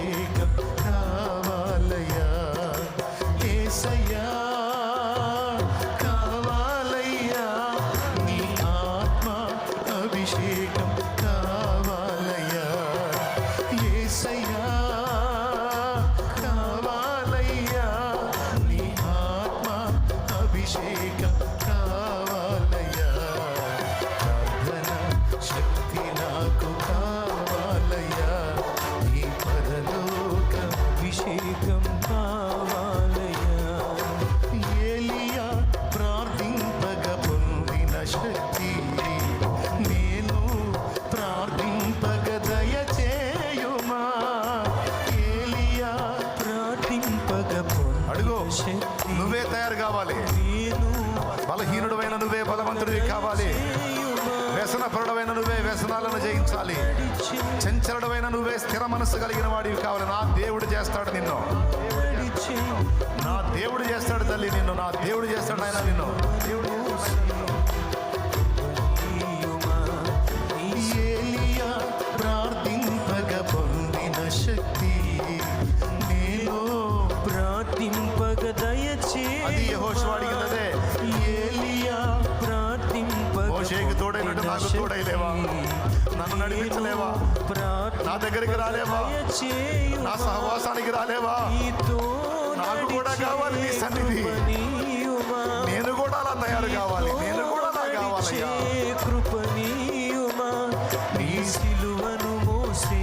అభిషేకం కావాలయ్యా యేసయ్యా కావాలయ్యా నీ ఆత్మ అభిషేకం కావాలయ్యా యేసయ్యా కావాలయ్యా నీ ఆత్మ అభిషేకం కావాలయ్యా ప్రార్థన శక్తి నాకు కావాలయ్యా నీ పరలోక అభిషేకం కావాలయ్యా ఏలియా ప్రార్థింపగ పొందిన శక్తి నేను ప్రార్థింపగ దయచేయుమా ఏలియా ప్రార్థింపగ అడుగో నువ్వే తయారు కావాలి బలహీనుడమైన నువ్వే బలవంతుడివి కావాలి వ్యసనపరుడమైన నువ్వే వ్యసనాలను జయించాలి చంచలుడమైన నువ్వే స్థిర మనస్సు కలిగిన వాడివి కావాలి నా దేవుడు చేస్తాడు నిన్ను నా దేవుడు చేస్తాడు తల్లి నిన్ను నా దేవుడు చేస్తాడు ఆయన నిన్ను ఏలియా ప్రార్థింపగ పొందిన శక్తి నేను ప్రార్థింపగ దయచే అది యెహోషువ అడిగినదే ఏలియా ప్రార్థింపగ మోషేకి తోడైనట్టు నాకు తోడైలేవా నన్ను నడిపించలేవా నా దగ్గరికి రాలేవా నా సహవాసానికి రాలేవా నాకు కూడా కావాలి నీ సన్నిధి నేను కూడా అలా తయారు కావాలి నేను కూడా అలా కావాలి కృపణీయుమా నీ సిలువను మోసే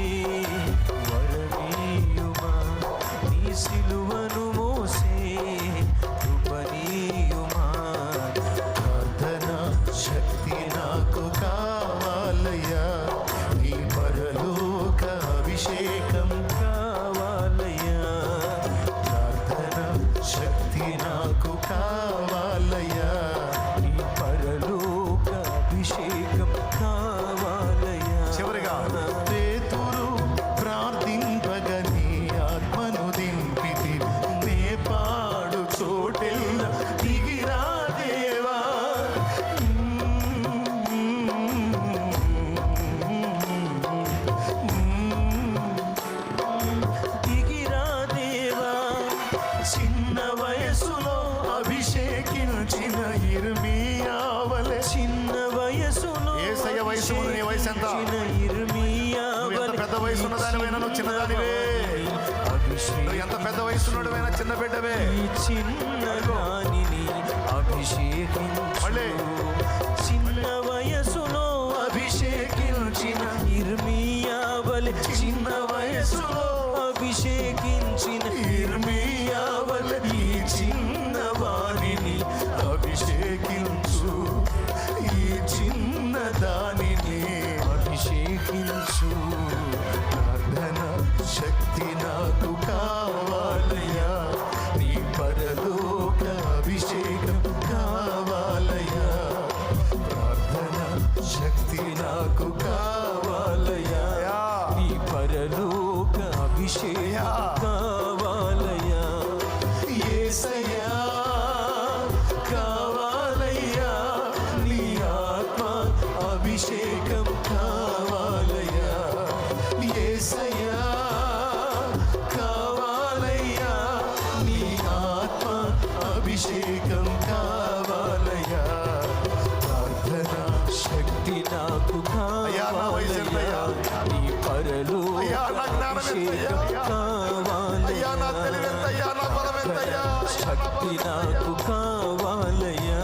వరనీయుమా నీ సిలువను మోసే కృపణీయుమా ప్రార్థన శక్తి నాకు కావాలయ్యా నీ పరలోక అభిషేకం కావాలయ్యా ప్రార్థన శక్తి నాకు కావాలయ్యా నీ పరలోక అభిషేకం కావాలయ్యా చివరిగా పేతురు ప్రార్థింపగ నీ ఆత్మను దింపితి నే పాడు చోటెల్ల దిగిరా దేవా దిగిరా దేవా చిన్న వయసులో అభిషేకించిన ఇర్మీయావలె చిన్న వయసులో యేసయ్య వయసు నీ వయసు ఎంత ఇర్మీయావలె పెద్ద వయసు ఉన్నదానివైనా నువ్వు చిన్నదానివే నువ్వు ఎంత పెద్ద వయసున్నోడివైనా చిన్న బిడ్డవే చిన్నదానిని అభిషేకించు చిన్న వయసులో అభిషేకించిన ఇర్మీయావలె చిన్న వయసులో అభిషేకించిన ఇర్మీయావలె ఈ చిన్న వారిని అభిషేకించు ఈ చిన్న దానిని అభిషేకించు ప్రార్థన శక్తి నాకు కావాలయ్యా నీ పరలోక అభిషేకం కావాలయ్యా ప్రార్థన శక్తి నాకు కావాలయ్యా నీ పరలోక అభిషేకం కావాలయ్యా యేసయ్యా కావాలయ్యా నీ ఆత్మ అభిషేకం కావాలయ్యా యేసయ్యా కావాలయ్యా నీ ఆత్మ అభిషేకం కావాలయ్యా ప్రార్థన శక్తి నాకు కావాలయ్యా నీ పరలోక అభిషేకం కావాలయ్యా శక్తి నాకు కావాలయ్యా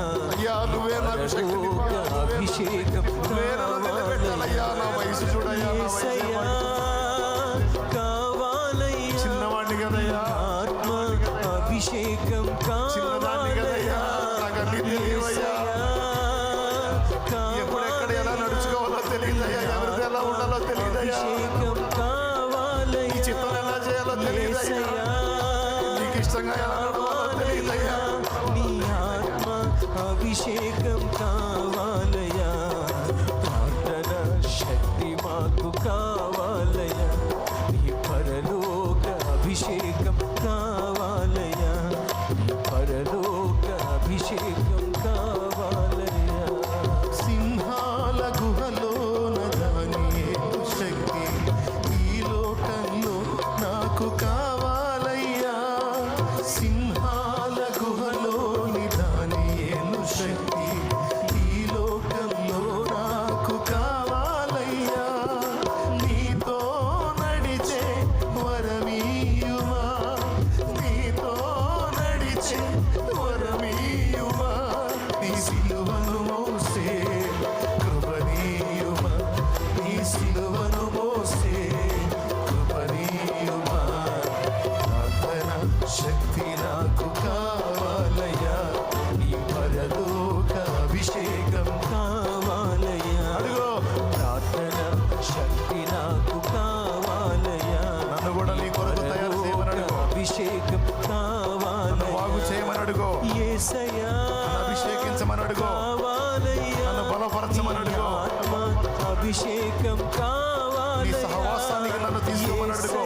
పరలోక అభిషేకం కావాలయ్యా యేసయ్యా కావాలయ్యా చిన్నవాడిని కదయ్యా ఆత్మ అభిషేకం కావాలయ్యా యేసయ్యా ఎప్పుడెక్కడ ఎలా నడుచుకోవాలో తెలియదయ్యా ఎవరితో ఎలా ఉండాలో తెలియదయ్యా అభిషేకం కావాలయ్యా ఈ చిత్తం ఎలా చేయాలో తెలియదయ్యా నీకు ఇష్టంగా ఎలా నడవాలో తెలియదయ్యా నీ ఆత్మ అభిషేకం కావాలయ్యా ప్రార్థన శక్తి మాకు కావాలయ్యా నీ పరలోక అభిషేకం కావాలయ్యా నీ పరలోక అభిషేకం కావాలయ్యా సింహాల గుహలో నదాని శక్తి ఈ లోకంలో నాకు కావాలయ్యా, సింహాల గుహలోని దానియేలు శక్తి ఈ లోకంలో నాకు కావాలయ్యా, నీతో నడిచే వరమీయుమా, నీతో నడిచే వరమీయుమా, నీ సిలువను మోసే కృపనీయుమా, నీ సిలువను మోసే కృపనీయుమా, ప్రార్థన శక్తి నాకు కావాలయ్యా, నీ పరలోక అభిషేకం కావాలయ్యా, అడుగో, ప్రార్థన శక్తి నాకు కావాలయ్యా, నన్ను కూడా నీ కొరకు తయారు చేయమని అడుగో, అభిషేకం నన్ను బాగు కావాలయ్యా, చేయమని అడుగో, యేసయ్యా నన్ను అభిషేకించమని అడుగో, కావాలయ్యా, నన్ను బలపరచమని అడుగో, ఆత్మ అభిషేకం నీ కావాలయ్యా, సహవాసానికి నన్ను తీసుకోమని అడుగో.